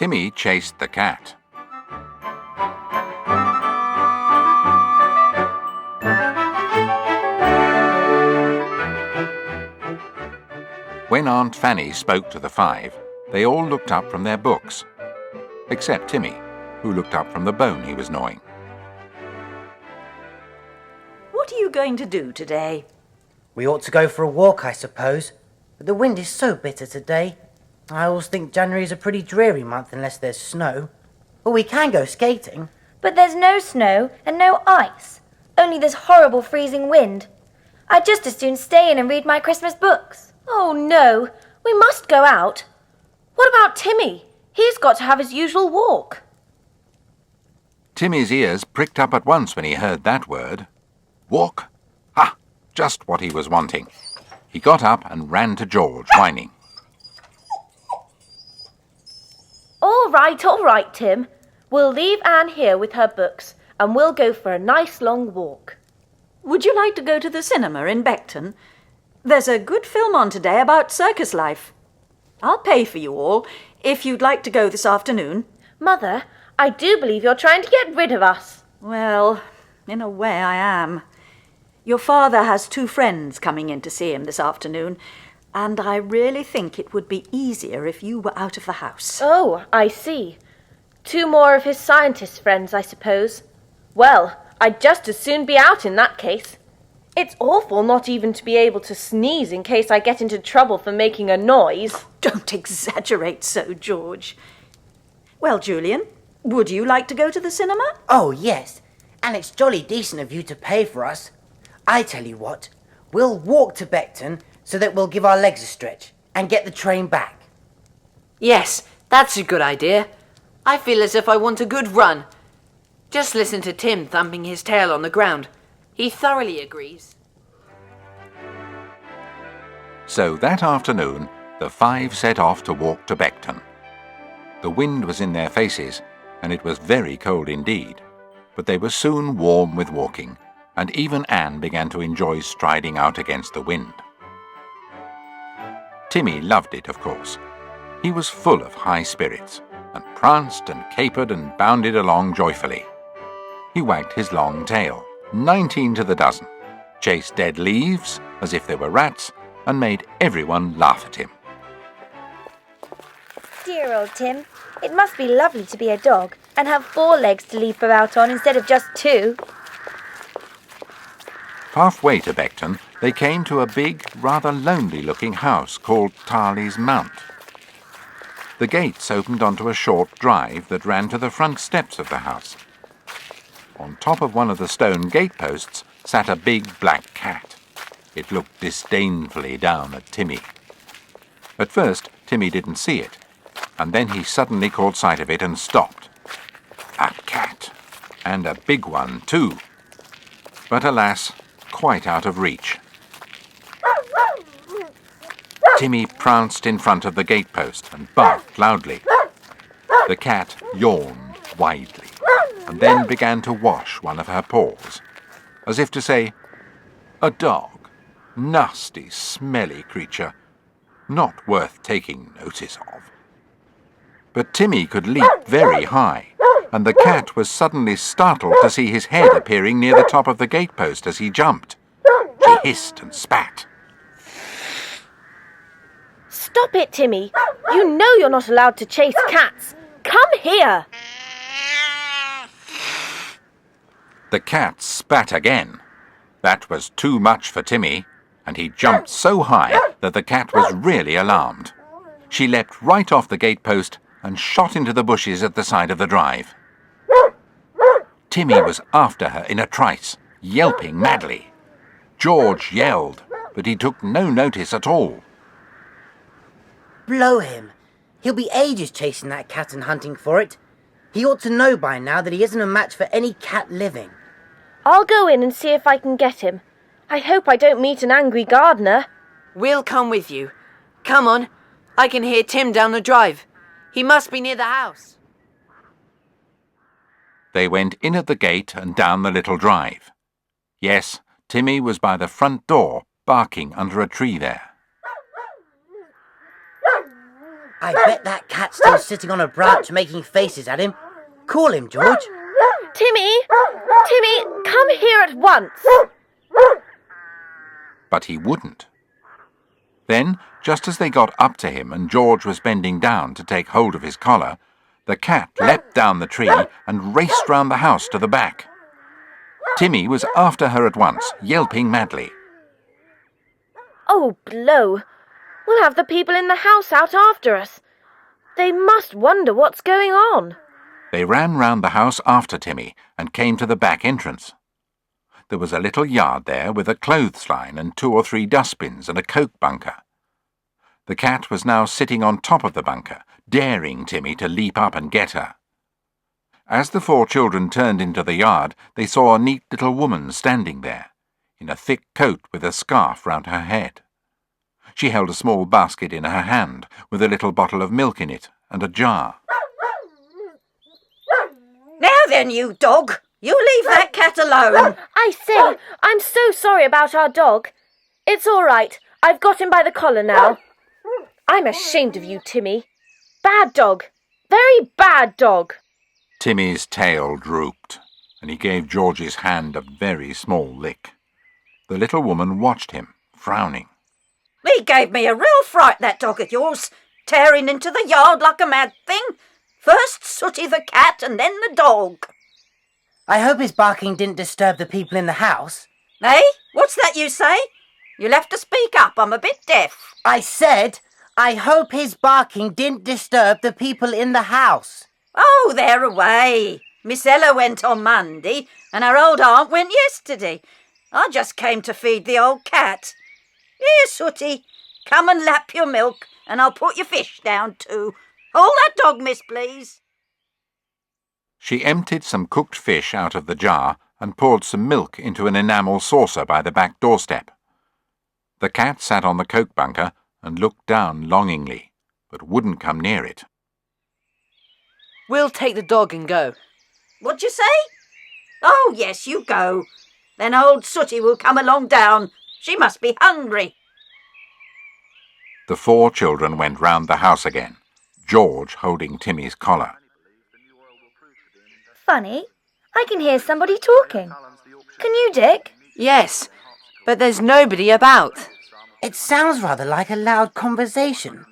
Timmy Chased the Cat. When Aunt Fanny spoke to the five, they all looked up from their books, except Timmy, who looked up from the bone he was gnawing. What are you going to do today? We ought to go for a walk, I suppose, but the wind is so bitter today. I always think January is a pretty dreary month unless there's snow. But we can go skating. But there's no snow and no ice, only this horrible freezing wind. I'd just as soon stay in and read my Christmas books. Oh no, we must go out. What about Timmy? He's got to have his usual walk. Timmy's ears pricked up at once when he heard that word. Walk? Ha! Just what he was wanting. He got up and ran to George, whining. All right, Tim. We'll leave Anne here with her books and we'll go for a nice long walk. Would you like to go to the cinema in Beckton? There's a good film on today about circus life. I'll pay for you all if you'd like to go this afternoon. Mother, I do believe you're trying to get rid of us. Well, in a way I am. Your father has 2 friends coming in to see him this afternoon, and I really think it would be easier if you were out of the house. Oh, I see. 2 more of his scientist friends, I suppose. Well, I'd just as soon be out in that case. It's awful not even to be able to sneeze in case I get into trouble for making a noise. Don't exaggerate so, George. Well, Julian, would you like to go to the cinema? Oh, yes. And it's jolly decent of you to pay for us. I tell you what, we'll walk to Beckton so that we'll give our legs a stretch and get the train back. Yes, that's a good idea. I feel as if I want a good run. Just listen to Tim thumping his tail on the ground. He thoroughly agrees. So that afternoon, the 5 set off to walk to Beckton. The wind was in their faces, and it was very cold indeed, but they were soon warm with walking, and even Anne began to enjoy striding out against the wind. Timmy loved it, of course. He was full of high spirits, and pranced and capered and bounded along joyfully. He wagged his long tail, 19 to the dozen, chased dead leaves as if they were rats, and made everyone laugh at him. Dear old Tim, it must be lovely to be a dog and have 4 legs to leap about on instead of just 2. Halfway to Beckton, they came to a big, rather lonely-looking house called Tarley's Mount. The gates opened onto a short drive that ran to the front steps of the house. On top of one of the stone gateposts sat a big black cat. It looked disdainfully down at Timmy. At first, Timmy didn't see it, and then he suddenly caught sight of it and stopped. A cat, and a big one too. But alas, quite out of reach. Timmy pranced in front of the gatepost and barked loudly. The cat yawned widely, and then began to wash one of her paws, as if to say, "A dog, nasty, smelly creature, not worth taking notice of." But Timmy could leap very high, and the cat was suddenly startled to see his head appearing near the top of the gatepost as he jumped. She hissed and spat. Stop it, Timmy. You know you're not allowed to chase cats. Come here. The cat spat again. That was too much for Timmy, and he jumped so high that the cat was really alarmed. She leapt right off the gatepost and shot into the bushes at the side of the drive. Timmy was after her in a trice, yelping madly. George yelled, but he took no notice at all. Blow him. He'll be ages chasing that cat and hunting for it. He ought to know by now that he isn't a match for any cat living. I'll go in and see if I can get him. I hope I don't meet an angry gardener. We'll come with you. Come on. I can hear Tim down the drive. He must be near the house. They went in at the gate and down the little drive. Yes, Timmy was by the front door, barking under a tree there. I bet that cat's still sitting on a branch making faces at him. Call him, George. Timmy! Timmy, come here at once! But he wouldn't. Then, just as they got up to him and George was bending down to take hold of his collar, the cat leapt down the tree and raced round the house to the back. Timmy was after her at once, yelping madly. Oh, blow! We'll have the people in the house out after us. They must wonder what's going on. They ran round the house after Timmy and came to the back entrance. There was a little yard there with a clothesline and 2 or 3 dustbins and a coke bunker. The cat was now sitting on top of the bunker, daring Timmy to leap up and get her. As the 4 children turned into the yard, they saw a neat little woman standing there, in a thick coat with a scarf round her head. She held a small basket in her hand, with a little bottle of milk in it and a jar. Now then, you dog, you leave that cat alone. I say, I'm so sorry about our dog. It's all right. I've got him by the collar now. I'm ashamed of you, Timmy. Bad dog. Very bad dog. Timmy's tail drooped, and he gave George's hand a very small lick. The little woman watched him, frowning. He gave me a real fright, that dog of yours, tearing into the yard like a mad thing. First Sooty the cat and then the dog. I hope his barking didn't disturb the people in the house. Eh? What's that you say? You'll have to speak up, I'm a bit deaf. I said, I hope his barking didn't disturb the people in the house. Oh, they're away. Miss Ella went on Monday and her old aunt went yesterday. I just came to feed the old cat. Here, Sooty, come and lap your milk and I'll put your fish down too. Hold that dog, miss, please. She emptied some cooked fish out of the jar and poured some milk into an enamel saucer by the back doorstep. The cat sat on the coke bunker and looked down longingly, but wouldn't come near it. We'll take the dog and go. What'd you say? Oh, yes, you go. Then old Sooty will come along down. She must be hungry. The 4 children went round the house again, George holding Timmy's collar. Funny, I can hear somebody talking. Can you, Dick? Yes, but there's nobody about. It sounds rather like a loud conversation.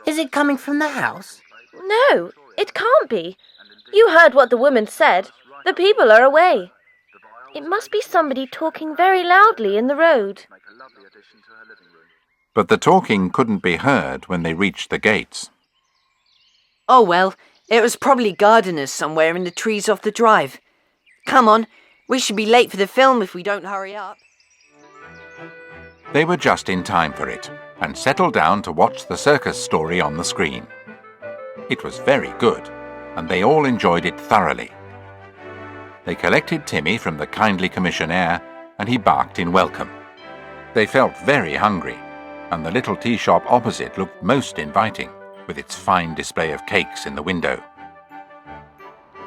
Is it coming from the house? No, it can't be. You heard what the woman said. The people are away. It must be somebody talking very loudly in the road. But the talking couldn't be heard when they reached the gates. Oh well, it was probably gardeners somewhere in the trees off the drive. Come on, we should be late for the film if we don't hurry up. They were just in time for it, and settled down to watch the circus story on the screen. It was very good, and they all enjoyed it thoroughly. They collected Timmy from the kindly commissionaire, and he barked in welcome. They felt very hungry, and the little tea shop opposite looked most inviting, with its fine display of cakes in the window.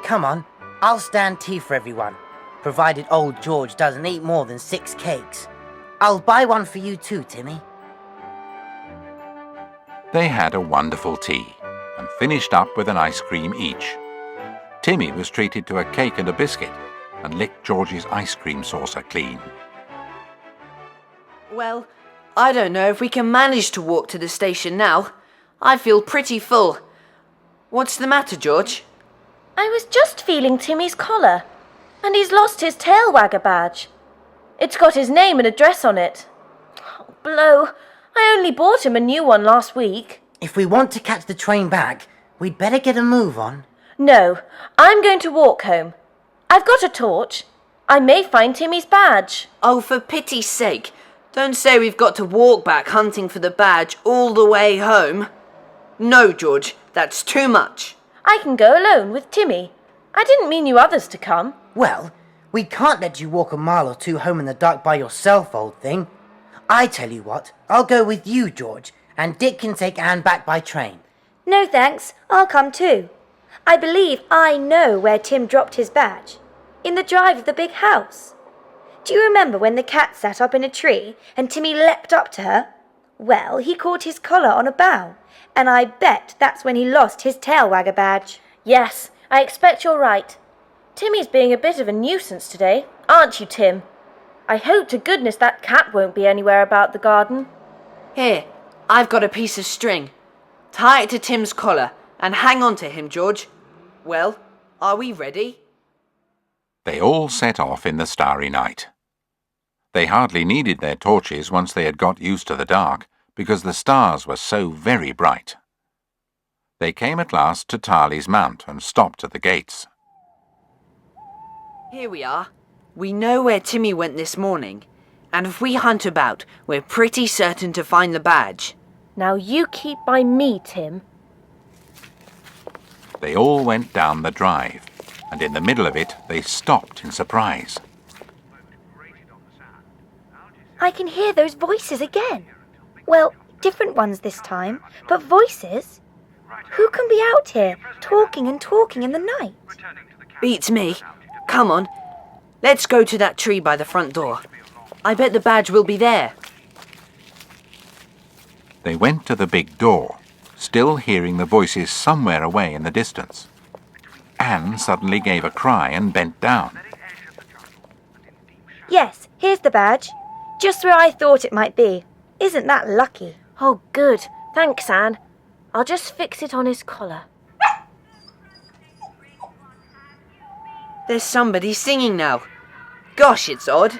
Come on, I'll stand tea for everyone, provided old George doesn't eat more than 6 cakes. I'll buy one for you too, Timmy. They had a wonderful tea, and finished up with an ice cream each. Timmy was treated to a cake and a biscuit, and licked George's ice cream saucer clean. Well, I don't know if we can manage to walk to the station now. I feel pretty full. What's the matter, George? I was just feeling Timmy's collar, and he's lost his tail wagger badge. It's got his name and address on it. Oh, blow. I only bought him a new one last week. If we want to catch the train back, we'd better get a move on. No, I'm going to walk home. I've got a torch. I may find Timmy's badge. Oh, for pity's sake, don't say we've got to walk back hunting for the badge all the way home. No, George, that's too much. I can go alone with Timmy. I didn't mean you others to come. Well, we can't let you walk a mile or 2 home in the dark by yourself, old thing. I tell you what, I'll go with you, George, and Dick can take Anne back by train. No thanks, I'll come too. I believe I know where Tim dropped his badge. In the drive of the big house. Do you remember when the cat sat up in a tree and Timmy leapt up to her? Well, he caught his collar on a bough, and I bet that's when he lost his tail wagger badge. Yes, I expect you're right. Timmy's being a bit of a nuisance today, aren't you, Tim? I hope to goodness that cat won't be anywhere about the garden. Here, I've got a piece of string. Tie it to Tim's collar and hang on to him, George. Well, are we ready? They all set off in the starry night. They hardly needed their torches once they had got used to the dark, because the stars were so very bright. They came at last to Tarley's Mount and stopped at the gates. Here we are. We know where Timmy went this morning, and if we hunt about, we're pretty certain to find the badge. Now you keep by me, Tim. They all went down the drive, and in the middle of it they stopped in surprise. I can hear those voices again. Well, different ones this time, but voices. Who can be out here, talking and talking in the night? Beats me. Come on, let's go to that tree by the front door. I bet the badge will be there. They went to the big door, still hearing the voices somewhere away in the distance. Anne suddenly gave a cry and bent down. Yes, here's the badge. Just where I thought it might be. Isn't that lucky? Oh, good. Thanks, Anne. I'll just fix it on his collar. There's somebody singing now. Gosh, it's odd.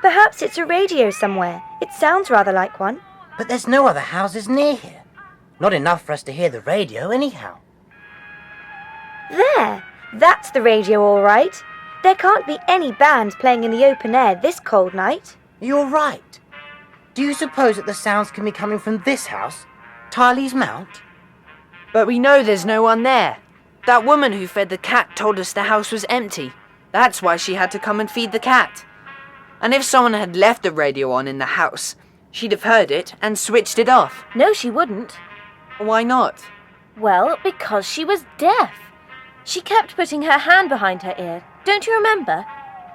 Perhaps it's a radio somewhere. It sounds rather like one. But there's no other houses near here. Not enough for us to hear the radio anyhow. There! That's the radio all right. There can't be any band playing in the open air this cold night. You're right. Do you suppose that the sounds can be coming from this house? Tarley's Mount? But we know there's no one there. That woman who fed the cat told us the house was empty. That's why she had to come and feed the cat. And if someone had left the radio on in the house, she'd have heard it and switched it off. No, she wouldn't. Why not? Well, because she was deaf. She kept putting her hand behind her ear. Don't you remember?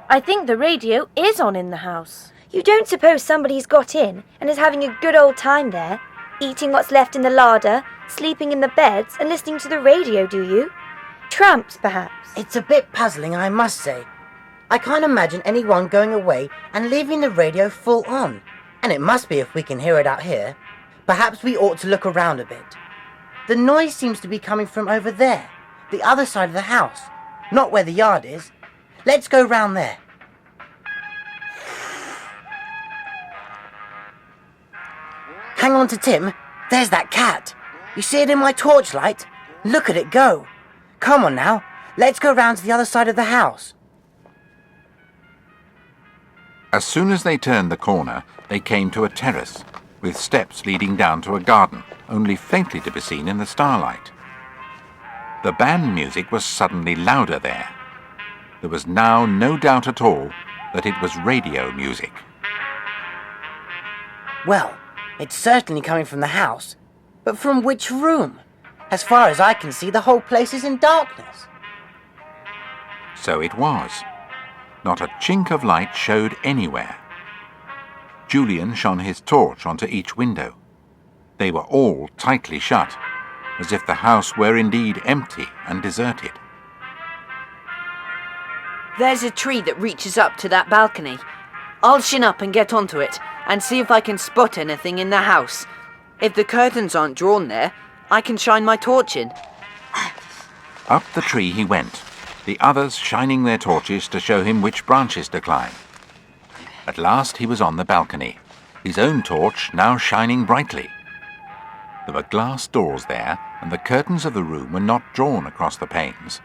I think the radio is on in the house. You don't suppose somebody's got in and is having a good old time there, eating what's left in the larder, sleeping in the beds and listening to the radio, do you? Tramps, perhaps? It's a bit puzzling, I must say. I can't imagine anyone going away and leaving the radio full on. And it must be if we can hear it out here. Perhaps we ought to look around a bit. The noise seems to be coming from over there, the other side of the house, not where the yard is. Let's go round there. Hang on to Tim. There's that cat. You see it in my torchlight? Look at it go. Come on now. Let's go round to the other side of the house. As soon as they turned the corner, they came to a terrace, with steps leading down to a garden, only faintly to be seen in the starlight. The band music was suddenly louder there. There was now no doubt at all that it was radio music. Well, it's certainly coming from the house. But from which room? As far as I can see, the whole place is in darkness. So it was. Not a chink of light showed anywhere. Julian shone his torch onto each window. They were all tightly shut, as if the house were indeed empty and deserted. There's a tree that reaches up to that balcony. I'll shin up and get onto it and see if I can spot anything in the house. If the curtains aren't drawn there, I can shine my torch in. Up the tree he went, the others shining their torches to show him which branches to climb. At last he was on the balcony, his own torch now shining brightly. There were glass doors there, and the curtains of the room were not drawn across the panes.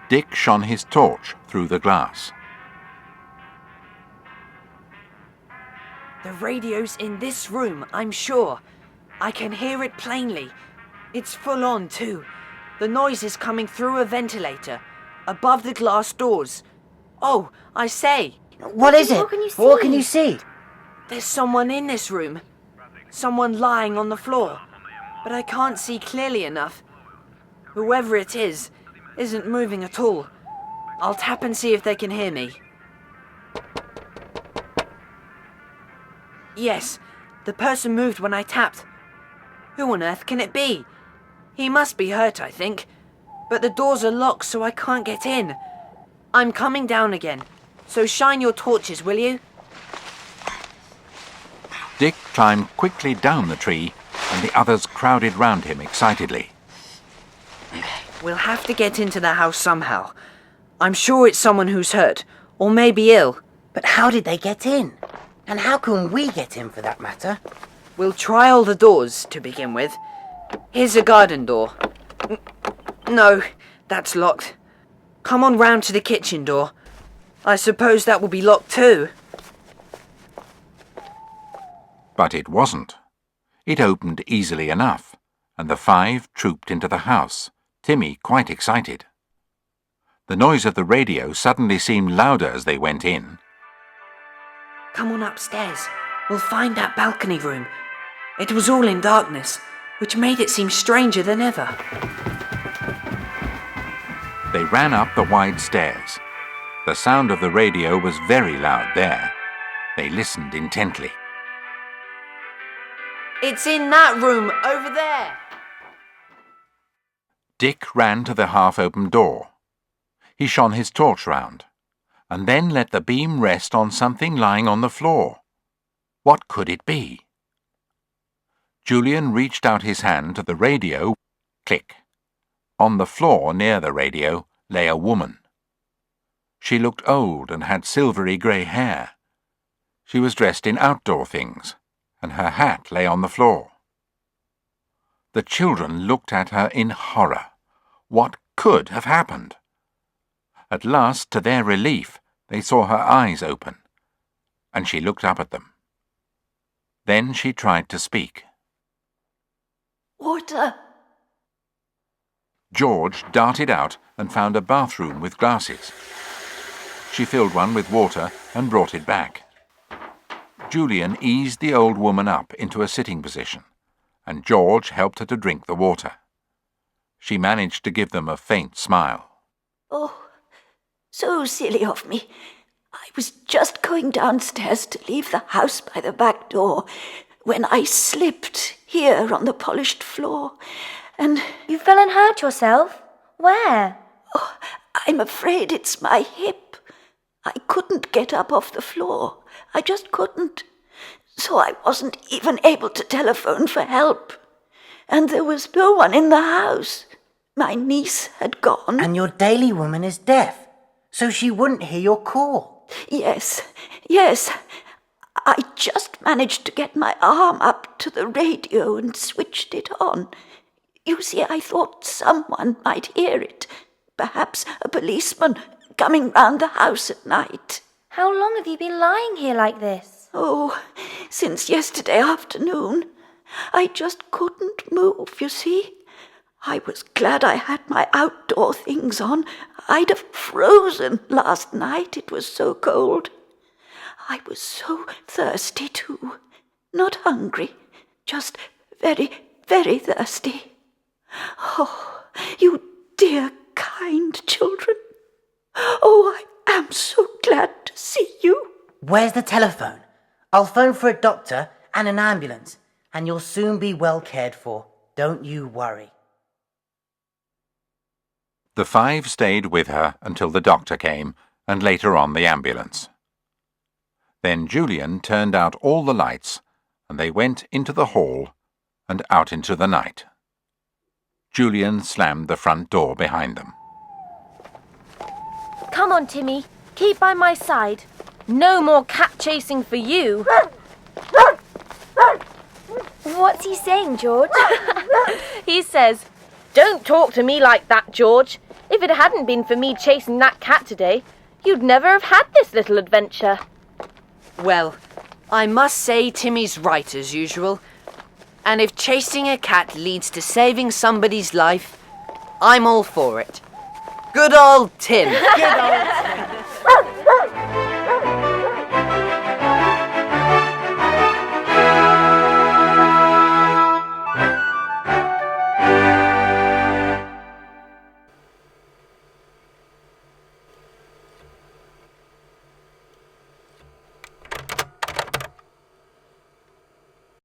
Dick shone his torch through the glass. The radio's in this room, I'm sure. I can hear it plainly. It's full on, too. The noise is coming through a ventilator, above the glass doors. Oh, I say, What is it? What can you see? What can you see? there's someone in this room. Someone lying on the floor. But I can't see clearly enough. Whoever it is, isn't moving at all. I'll tap and see if they can hear me. Yes, The person moved when I tapped. Who on earth can it be? He must be hurt, I think. But the doors are locked, so I can't get in. I'm coming down again. So shine your torches, will you? Dick climbed quickly down the tree, and the others crowded round him excitedly. We'll have to get into the house somehow. I'm sure it's someone who's hurt, or maybe ill. But how did they get in? And how can we get in, for that matter? We'll try all the doors to begin with. Here's a garden door. No, that's locked. Come on round to the kitchen door. I suppose that will be locked too. But it wasn't. It opened easily enough, and the 5 trooped into the house, Timmy quite excited. The noise of the radio suddenly seemed louder as they went in. Come on upstairs. We'll find that balcony room. It was all in darkness, which made it seem stranger than ever. They ran up the wide stairs. The sound of the radio was very loud there. They listened intently. It's in that room, over there. Dick ran to the half-open door. He shone his torch round, and then let the beam rest on something lying on the floor. What could it be? Julian reached out his hand to the radio. Click. On the floor near the radio lay a woman. She looked old and had silvery grey hair. She was dressed in outdoor things, and her hat lay on the floor. The children looked at her in horror. What could have happened? At last, to their relief, they saw her eyes open, and she looked up at them. Then she tried to speak. Water. George darted out and found a bathroom with glasses. She filled one with water and brought it back. Julian eased the old woman up into a sitting position, and George helped her to drink the water. She managed to give them a faint smile. Oh, so silly of me. I was just going downstairs to leave the house by the back door when I slipped here on the polished floor, and... You fell and hurt yourself? Where? Oh, I'm afraid it's my hip. I couldn't get up off the floor. I just couldn't. So I wasn't even able to telephone for help. And there was no one in the house. My niece had gone. And your daily woman is deaf, so she wouldn't hear your call. Yes. I just managed to get my arm up to the radio and switched it on. You see, I thought someone might hear it. Perhaps a policeman coming round the house at night. How long have you been lying here like this? Oh, since yesterday afternoon. I just couldn't move, you see. I was glad I had my outdoor things on. I'd have frozen last night, it was so cold. I was so thirsty too. Not hungry, just very, very thirsty. Oh, you dear, kind children. Oh, I am so glad to see you. Where's the telephone? I'll phone for a doctor and an ambulance, and you'll soon be well cared for. Don't you worry. The 5 stayed with her until the doctor came, and later on the ambulance. Then Julian turned out all the lights, and they went into the hall and out into the night. Julian slammed the front door behind them. Come on, Timmy. Keep by my side. No more cat chasing for you. What's he saying, George? He says, "Don't talk to me like that, George. If it hadn't been for me chasing that cat today, you'd never have had this little adventure." Well, I must say Timmy's right as usual. And if chasing a cat leads to saving somebody's life, I'm all for it. Good old Tim. Good old